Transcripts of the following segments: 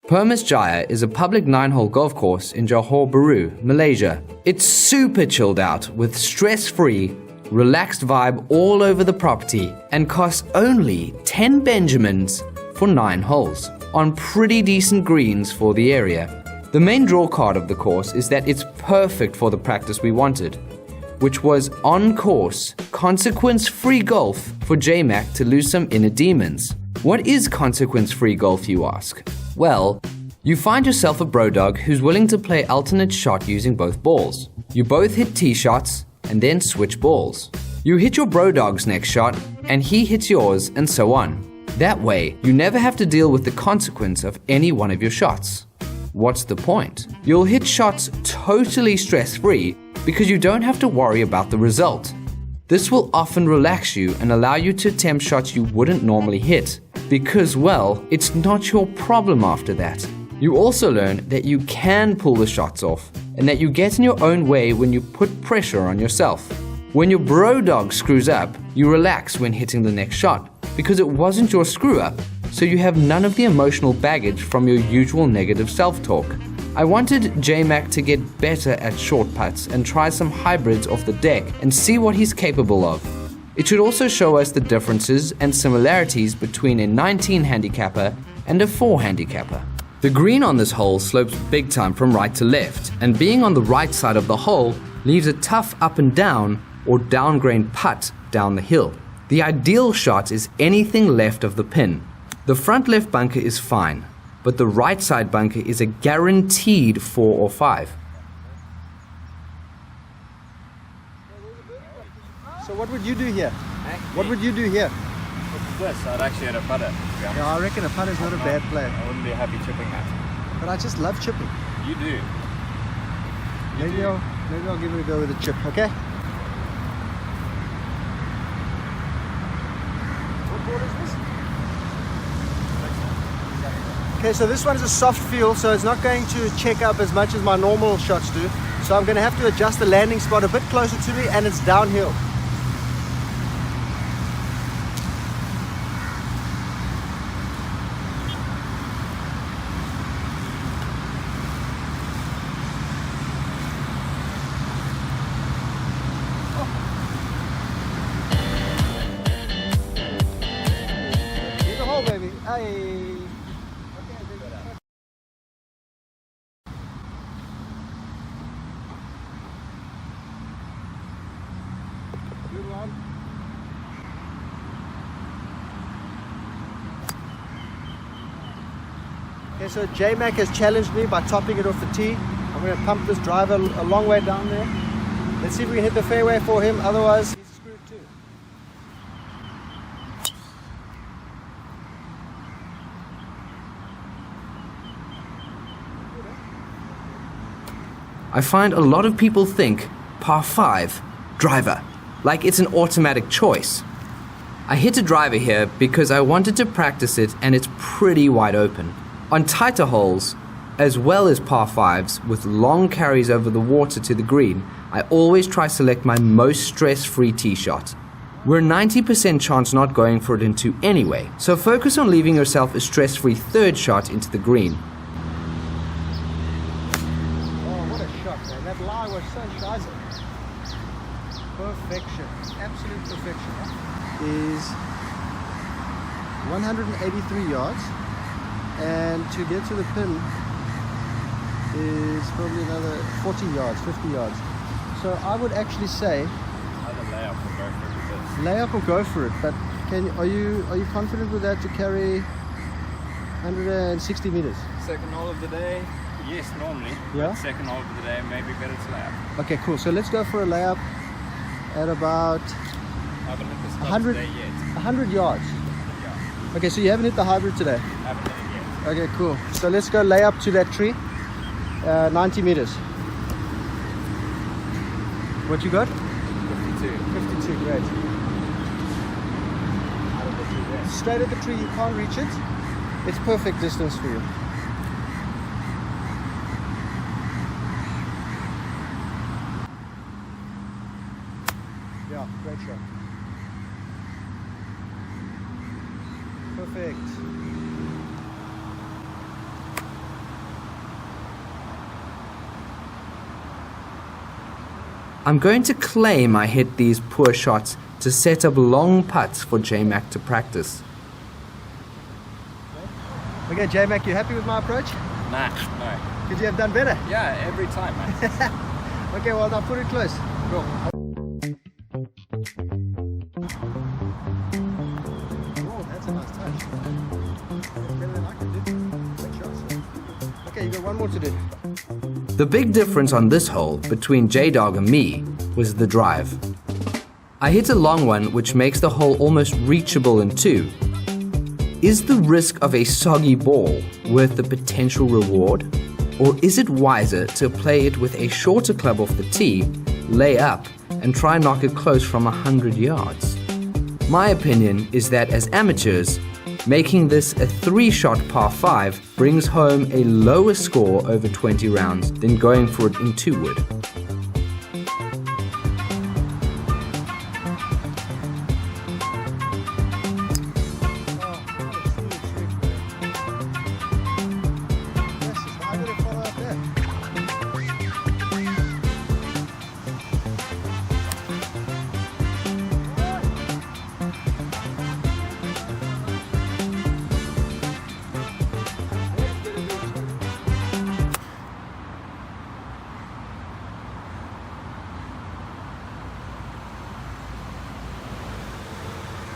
Permas Jaya is a public 9-hole golf course in Johor Bahru, Malaysia. It's super chilled out with stress-free, relaxed vibe all over the property and costs only 10 Benjamins for 9 holes on pretty decent greens for the area. The main draw card of the course is that it's perfect for the practice we wanted, which was on-course, consequence-free golf for J-Mac to lose some inner demons. What is consequence-free golf, you ask? Well, you find yourself a brodog who's willing to play alternate shot using both balls. You both hit tee shots and then switch balls. You hit your brodog's next shot and he hits yours and so on. That way, you never have to deal with the consequence of any one of your shots. What's the point? You'll hit shots totally stress-free because you don't have to worry about the result. This will often relax you and allow you to attempt shots you wouldn't normally hit because, well, it's not your problem after that. You also learn that you can pull the shots off and that you get in your own way when you put pressure on yourself. When your brodog screws up, you relax when hitting the next shot because it wasn't your screw-up, so you have none of the emotional baggage from your usual negative self-talk. I wanted J-Mac to get better at short putts and try some hybrids off the deck and see what he's capable of. It should also show us the differences and similarities between a 19 handicapper and a 4 handicapper. The green on this hole slopes big time from right to left, and being on the right side of the hole leaves a tough up and down or downgrain putt down the hill. The ideal shot is anything left of the pin. The front left bunker is fine, but the right side bunker is a guaranteed 4 or 5. So what would you do here? What would you do here? This, I'd actually hit a putter. Yeah, I reckon a putter's not a bad play. I wouldn't be happy chipping that. But I just love chipping. You do. Maybe I'll give it a go with a chip, okay? What board is this? Okay, so this one's a soft feel, so it's not going to check up as much as my normal shots do. So I'm going to have to adjust the landing spot a bit closer to me, and it's downhill. Baby. Hey. Good one. Okay, so J-Mac has challenged me by topping it off the tee. I'm going to pump this driver a long way down there. Let's see if we can hit the fairway for him, otherwise he's screwed too. I find a lot of people think par 5, driver, like it's an automatic choice. I hit a driver here because I wanted to practice it and it's pretty wide open. On tighter holes, as well as par 5s with long carries over the water to the green, I always try to select my most stress-free tee shot. We're 90% chance not going for it in 2 anyway, so focus on leaving yourself a stress-free third shot into the green. That lie was so scheiße. Perfection, absolute perfection. Is 183 yards, and to get to the pin is probably another 40 yards, 50 yards. So I would actually say Either layup or go for it. layup or go for it. But are you confident with that to carry 160 meters? Second hole of the day. Yes, normally. Yeah? But second hole of the day, maybe better to lay up. Okay, cool. So let's go for a layup at about I haven't hit the stop 100 today yet. 100 yards. Yeah, Okay, so you haven't hit the hybrid today? haven't hit it yet. Okay, cool. So let's go lay up to that tree. 90 meters. What you got? 52. 52, great. Out of the tree there. Straight at the tree, you can't reach it. It's perfect distance for you. Yeah, great shot. Perfect. I'm going to claim I hit these poor shots to set up long putts for J-Mac to practice. Okay, J-Mac, you happy with my approach? Nah, no. Could you have done better? Yeah, every time, man. Okay, well, I'll put it close. Cool. Oh, that's a nice touch. Better than I can do. Great shots. Okay, you got one more to do. The big difference on this hole between J-Dog and me was the drive. I hit a long one which makes the hole almost reachable in two. Is the risk of a soggy ball worth the potential reward? Or is it wiser to play it with a shorter club off the tee, lay up, and try and knock it close from 100 yards? My opinion is that as amateurs, making this a 3-shot par 5 brings home a lower score over 20 rounds than going for it in 2 would.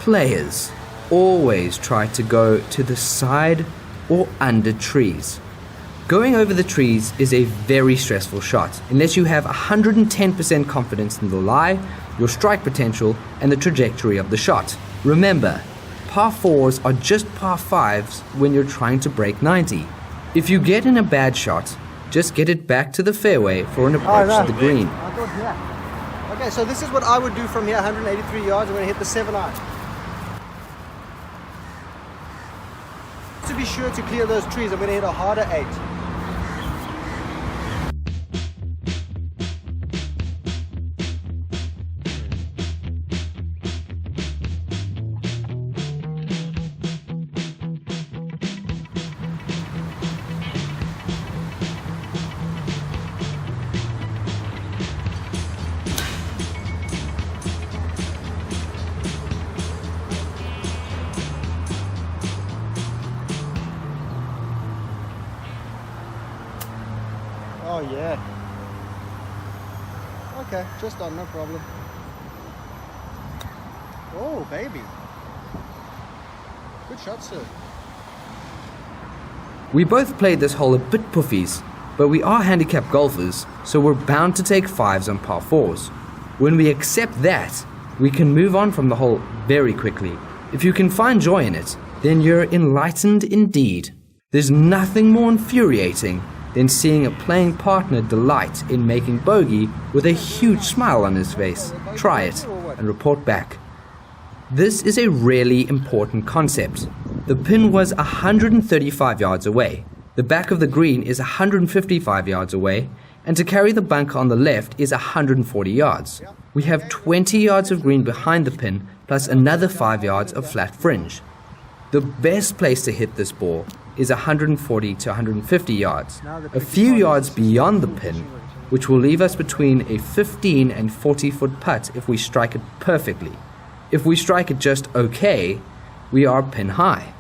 Players always try to go to the side or under trees. Going over the trees is a very stressful shot unless you have 110% confidence in the lie, your strike potential, and the trajectory of the shot. Remember, par 4s are just par 5s when you're trying to break 90. If you get in a bad shot, just get it back to the fairway for an approach to the green. I thought, yeah. Okay, so this is what I would do from here, 183 yards. I'm going to hit the 7-iron. To be sure to clear those trees, I'm going to hit a harder 8. Oh yeah. Okay, just on, no problem. Oh baby. Good shot, sir. We both played this hole a bit puffies, but we are handicap golfers, so we're bound to take 5s on par 4s. When we accept that, we can move on from the hole very quickly. If you can find joy in it, then you're enlightened indeed. There's nothing more infuriating than seeing a playing partner delight in making bogey with a huge smile on his face. Try it and report back. This is a really important concept. The pin was 135 yards away. The back of the green is 155 yards away, and to carry the bunker on the left is 140 yards. We have 20 yards of green behind the pin, plus another 5 yards of flat fringe. The best place to hit this ball is 140 to 150 yards, a few yards beyond the pin, which will leave us between a 15 and 40 foot putt if we strike it perfectly. If we strike it just okay, we are pin high.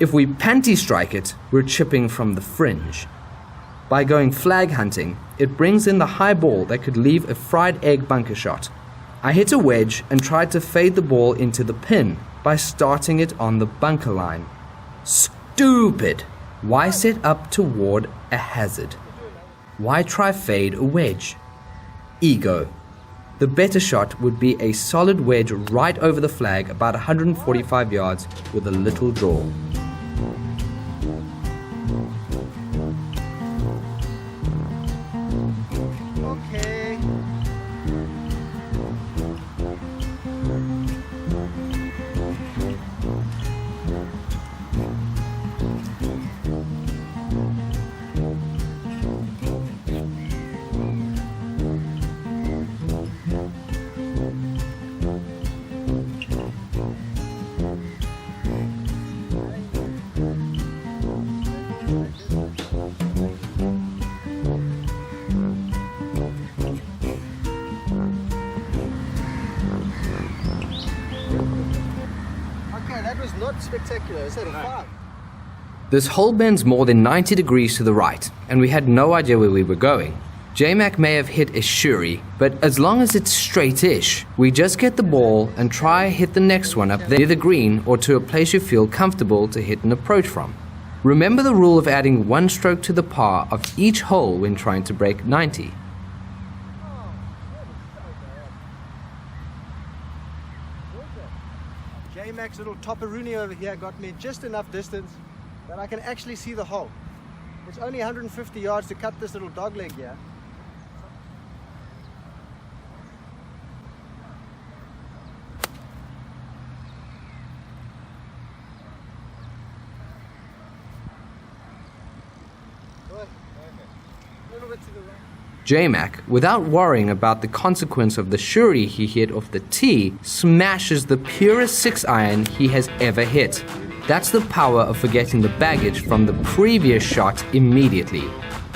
If we panty strike it, we're chipping from the fringe. By going flag hunting, it brings in the high ball that could leave a fried egg bunker shot. I hit a wedge and tried to fade the ball into the pin by starting it on the bunker line. Stupid! Why set up toward a hazard? Why try fade a wedge? Ego. The better shot would be a solid wedge right over the flag about 145 yards with a little draw. Okay. spectacular. Is that a 5? This hole bends more than 90 degrees to the right, and we had no idea where we were going. J-Mac may have hit a shuri, but as long as it's straight-ish, we just get the ball and try hit the next one up there near the green or to a place you feel comfortable to hit an approach from. Remember the rule of adding 1 stroke to the par of each hole when trying to break 90. J-Mac's little topperoonie over here got me just enough distance that I can actually see the hole. It's only 150 yards to cut this little dog leg here. A little bit to the right. J-Mac, without worrying about the consequence of the shuri he hit off the tee, smashes the purest 6-iron he has ever hit. That's the power of forgetting the baggage from the previous shot immediately.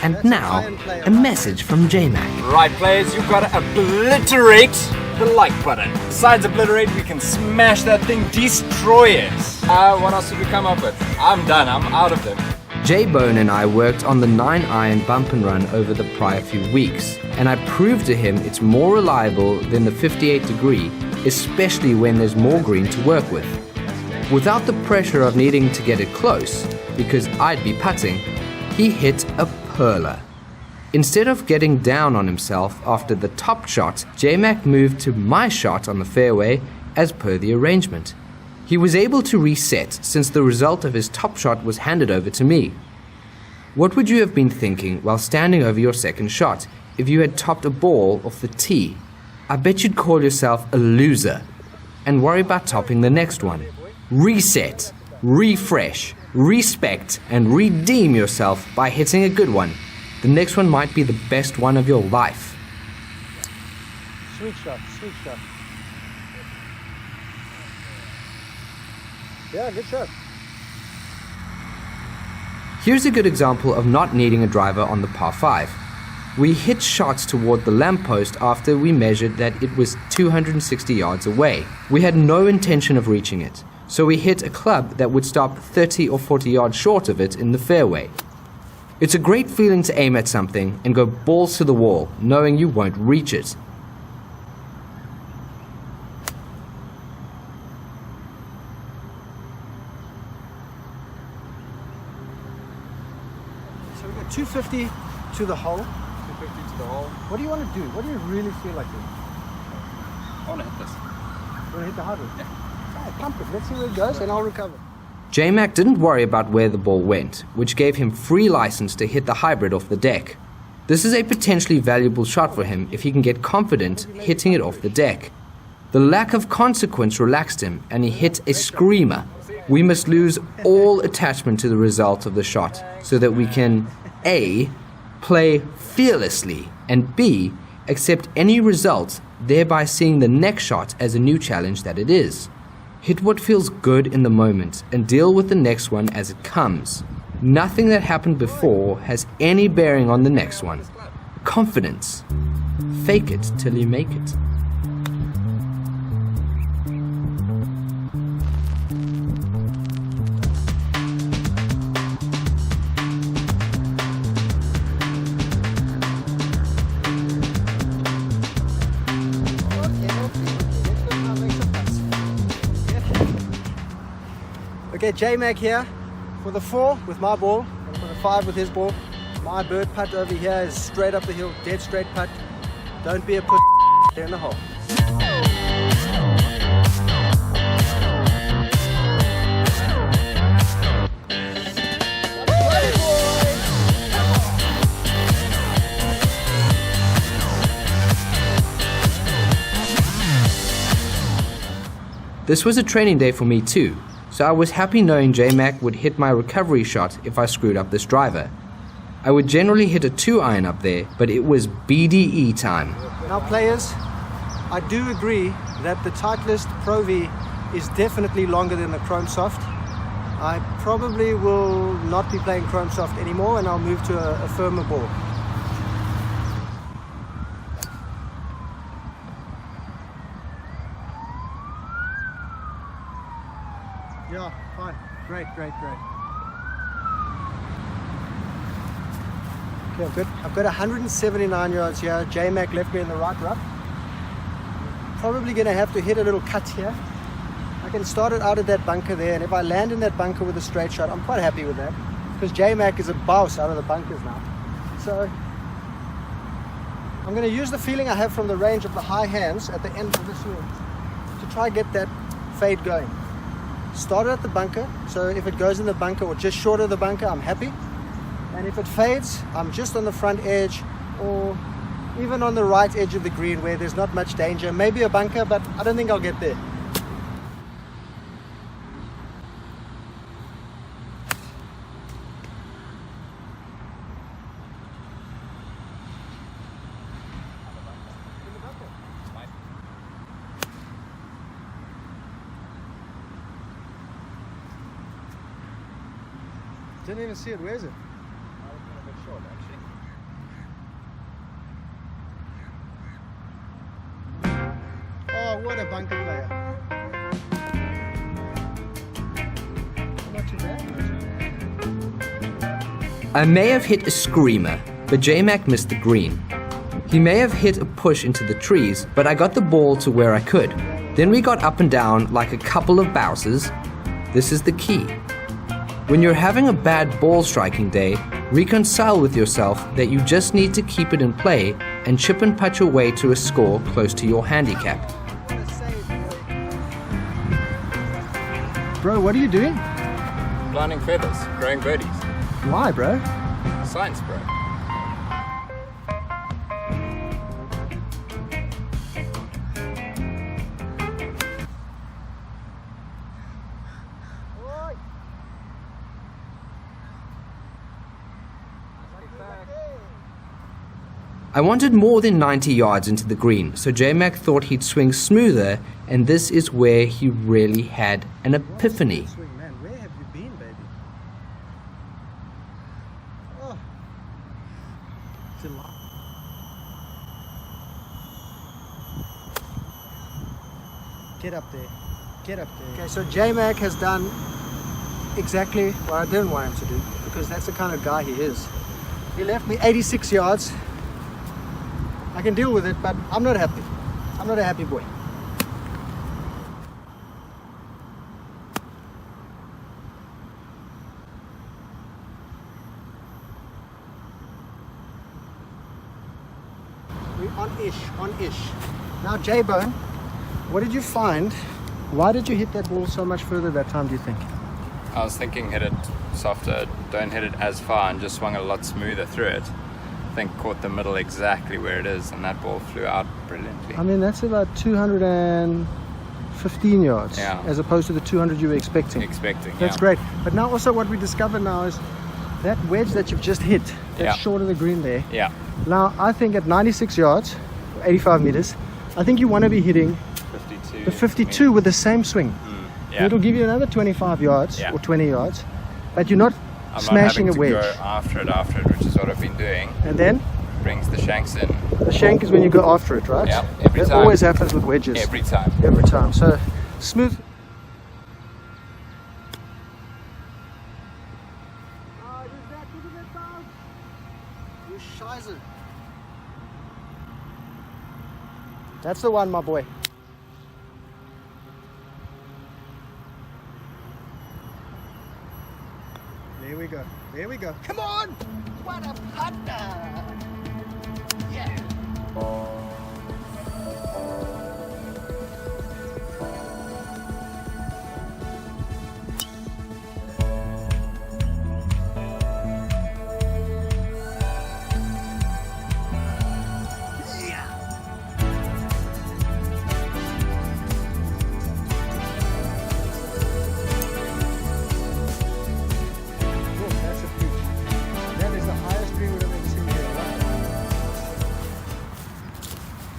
And now, a message from J-Mac. Right, players, you've got to obliterate the like button. Besides obliterate, we can smash that thing, destroy it. What else did we come up with? I'm done, I'm out of them. J-Bone and I worked on the 9-iron bump and run over the prior few weeks, and I proved to him it's more reliable than the 58 degree, especially when there's more green to work with. Without the pressure of needing to get it close, because I'd be putting, he hit a perler. Instead of getting down on himself after the top shot, J-Mac moved to my shot on the fairway as per the arrangement. He was able to reset since the result of his top shot was handed over to me. What would you have been thinking while standing over your second shot if you had topped a ball off the tee? I bet you'd call yourself a loser and worry about topping the next one. Reset, refresh, respect, and redeem yourself by hitting a good one. The next one might be the best one of your life. Sweet shot, sweet shot. Yeah, good shot. Here's a good example of not needing a driver on the par 5. We hit shots toward the lamppost after we measured that it was 260 yards away. We had no intention of reaching it, so we hit a club that would stop 30 or 40 yards short of it in the fairway. It's a great feeling to aim at something and go balls to the wall, knowing you won't reach it. So we've got 250 to the hole. 250 to the hole. What do you want to do? What do you really feel like doing? I want to hit this. You want to hit the hard one? Yeah. All right, pump it. Let's see where it goes and I'll recover. J-Mac didn't worry about where the ball went, which gave him free license to hit the hybrid off the deck. This is a potentially valuable shot for him if he can get confident hitting it off the deck. The lack of consequence relaxed him and he hit a screamer. We must lose all attachment to the result of the shot so that we can A. play fearlessly and B. accept any result, thereby seeing the next shot as a new challenge that it is. Hit what feels good in the moment and deal with the next one as it comes. Nothing that happened before has any bearing on the next one. Confidence. Fake it till you make it. Okay, J-Mac here for the 4 with my ball and for the 5 with his ball. My bird putt over here is straight up the hill, dead straight putt. Don't be a puss in the hole. This was a training day for me too, so I was happy knowing J-Mac would hit my recovery shot if I screwed up this driver. I would generally hit a 2-iron up there, but it was BDE time. Now players, I do agree that the Titleist Pro V is definitely longer than the Chrome Soft. I probably will not be playing Chrome Soft anymore and I'll move to a firmer ball. Yeah, fine. Great, great, great. Okay, I've got 179 yards here. J-Mac left me in the right rough. Probably going to have to hit a little cut here. I can start it out of that bunker there, and if I land in that bunker with a straight shot, I'm quite happy with that, because J-Mac is a boss out of the bunkers now. So I'm going to use the feeling I have from the range of the high hands at the end of the swing to try and get that fade going. Start it at the bunker, so if it goes in the bunker or just short of the bunker, I'm happy. And if it fades, I'm just on the front edge or even on the right edge of the green where there's not much danger. Maybe a bunker, but I don't think I'll get there. Didn't even see it. Where is it? A bit short, actually. Oh, what a bunker player. Not too bad, not too bad. I may have hit a screamer, but J-Mac missed the green. He may have hit a push into the trees, but I got the ball to where I could. Then we got up and down like a couple of bouncers. This is the key. When you're having a bad ball striking day, reconcile with yourself that you just need to keep it in play and chip and putt your way to a score close to your handicap. Bro, what are you doing? Planting feathers, growing birdies. Why, bro? Science, bro. I wanted more than 90 yards into the green, so J-Mac thought he'd swing smoother, and this is where he really had an epiphany. Swing, man. Where have you been, baby? Oh. Get up there. Get up there. Okay, so J-Mac has done exactly what I didn't want him to do, because that's the kind of guy he is. He left me 86 yards. I can deal with it, but I'm not happy. I'm not a happy boy. We're on-ish. Now, J-Bone, what did you find? Why did you hit that ball so much further that time, do you think? I was thinking hit it softer, don't hit it as far, and just swung a lot smoother through it. I think caught the middle exactly where it is, and that ball flew out brilliantly. I mean, that's about 215 yards, as opposed to the 200 you were expecting. That's great. But now also what we discover now is that wedge that you've just hit, that's short of the green there. Yeah. Now, I think at 96 yards, 85 meters, I think you want to be hitting 52. the 52 with the same swing. Yeah. It'll give you another 25 yards or 20 yards, but you're not smashing a wedge. I'm not having to go after it, which is what I've been doing. And then? Brings the shanks in. The shank is when you go after it, right? Yeah, every time. That always happens with wedges. Every time. Every time. So, smooth. Oh, look at that bounce. You scheiße. That's the one, my boy. There we go. There we go. Come on! What a putter! Yeah.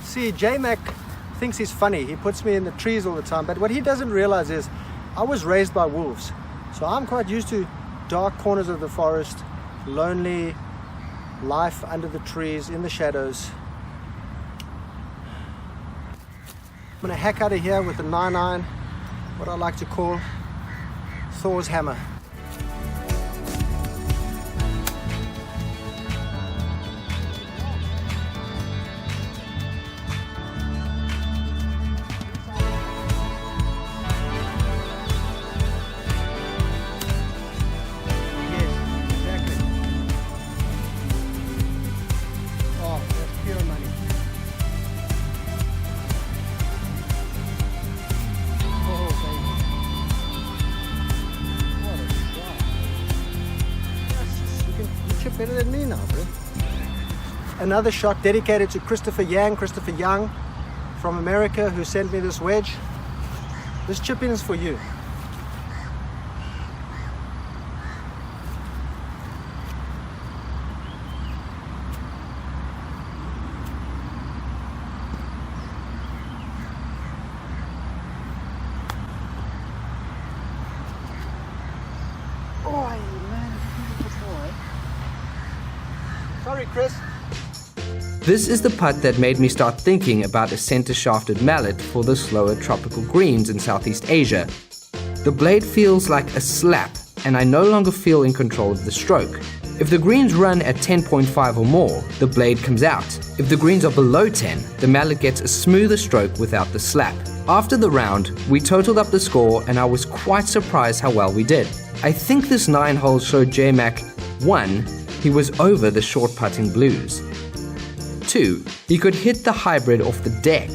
See, J-Mac thinks he's funny. He puts me in the trees all the time, but what he doesn't realize is I was raised by wolves. So I'm quite used to dark corners of the forest, lonely life under the trees, in the shadows. I'm gonna hack out of here with a 9-iron, what I like to call Thor's hammer. Better than me now, bro. Another shot dedicated to Christopher Young from America, who sent me this wedge. This chip-in is for you. Oh, man, beautiful boy. Sorry, Chris. This is the putt that made me start thinking about a center-shafted mallet for the slower tropical greens in Southeast Asia. The blade feels like a slap, and I no longer feel in control of the stroke. If the greens run at 10.5 or more, the blade comes out. If the greens are below 10, the mallet gets a smoother stroke without the slap. After the round, we totaled up the score, and I was quite surprised how well we did. I think this 9 holes showed J-Mac 1. He was over the short putting blues. 2. He could hit the hybrid off the deck.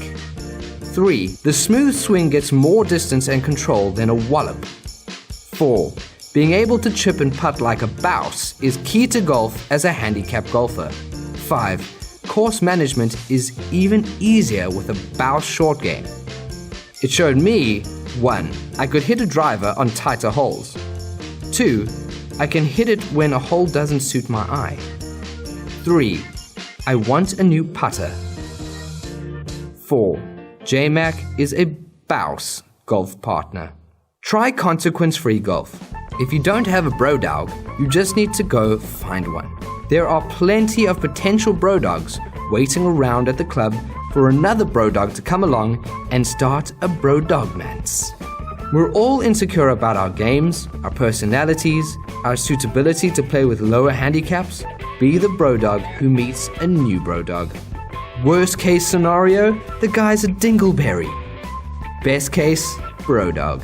3. The smooth swing gets more distance and control than a wallop. 4. Being able to chip and putt like a bouse is key to golf as a handicap golfer. 5. Course management is even easier with a bouse short game. It showed me 1. I could hit a driver on tighter holes. 2. I can hit it when a hole doesn't suit my eye. 3. I want a new putter. 4. J-Mac is a bouse golf partner. Try consequence-free golf. If you don't have a brodog, you just need to go find one. There are plenty of potential brodogs waiting around at the club for another brodog to come along and start a brodogmance. We're all insecure about our games, our personalities, our suitability to play with lower handicaps. Be the brodog who meets a new brodog. Worst case scenario, the guy's a dingleberry. Best case, brodog.